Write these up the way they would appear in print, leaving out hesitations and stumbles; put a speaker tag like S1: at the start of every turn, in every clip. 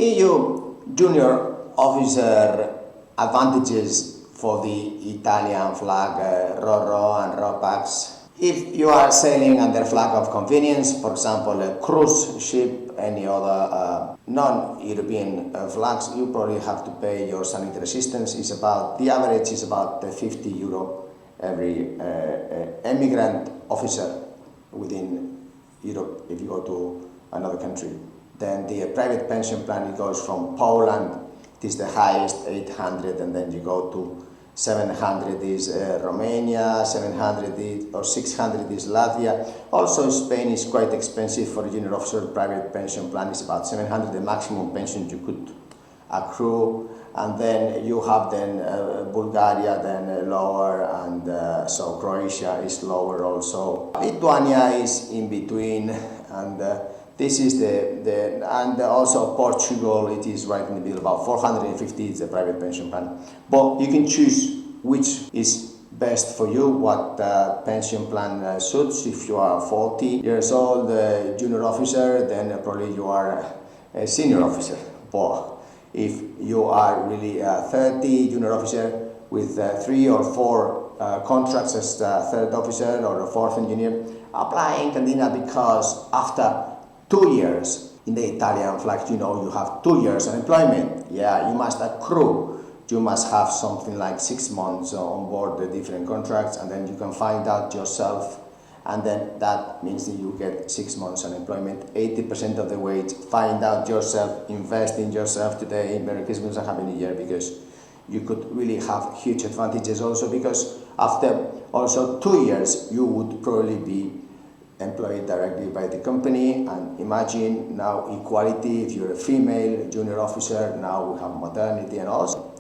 S1: EU junior officer advantages for the Italian flag, RoRo and RoPax. If you are sailing under flag of convenience, for example, a cruise ship, any other non-European flags, you probably have to pay your sanitary assistance. The average is about €50 every emigrant officer within Europe if you go to another country. Then the private pension plan, it goes from Poland, it is the highest, 800, and then you go to 700 is Romania, 700 or 600 is Latvia. Also Spain is quite expensive for a junior officer. Private pension plan is about 700, the maximum pension you could accrue. And then you have Bulgaria, then lower, and so Croatia is lower also. Lithuania is in between, and this is and also Portugal, it is right in the middle, about 450 is the private pension plan. But you can choose which is best for you, what pension plan suits. If you are 40 years old, junior officer, then probably you are a senior officer. But if you are really 30 junior officer with 3 or 4 contracts as a third officer or a fourth engineer, apply in Candina, because after 2 years in the Italian flag, you have 2 years of employment. Yeah, you must accrue. You must have something like 6 months on board the different contracts, and then you can find out yourself, and then that means that you get 6 months unemployment, 80% of the wage. Find out yourself, invest in yourself today. Merry Christmas and Happy New Year, because you could really have huge advantages also, because after also 2 years you would probably be employed directly by the company. And imagine now equality, if you're a female junior officer, now we have maternity, and also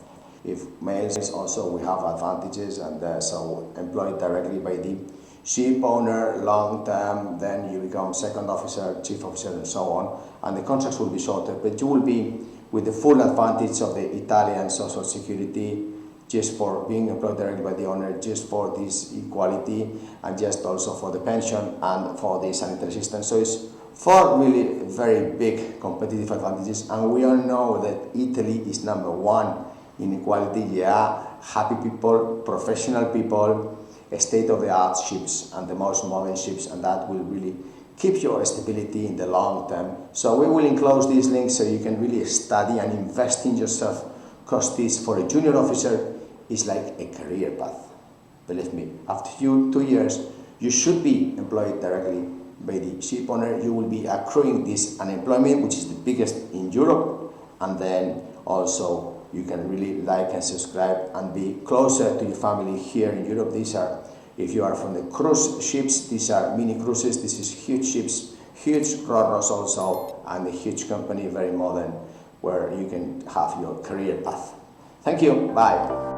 S1: if males also we have advantages, and so employed directly by the ship owner long term, then you become second officer, chief officer, and so on, and the contracts will be shorter, but you will be with the full advantage of the Italian social security, just for being employed directly by the owner, just for this equality, and just also for the pension and for the sanitary assistance. So it's 4 really very big competitive advantages, and we all know that Italy is #1 in equality. Yeah, happy people, professional people, state-of-the-art ships, and the most modern ships, and that will really keep your stability in the long term. So we will enclose these links so you can really study and invest in yourself, because this, for a junior officer, is like a career path. Believe me, after 2 years, you should be employed directly by the ship owner. You will be accruing this unemployment, which is the biggest in Europe, and then also you can really like and subscribe and be closer to your family here in Europe. These are, if you are from the cruise ships, these are mini cruises. This is huge ships, huge RoRos also, and a huge company, very modern, where you can have your career path. Thank you, bye.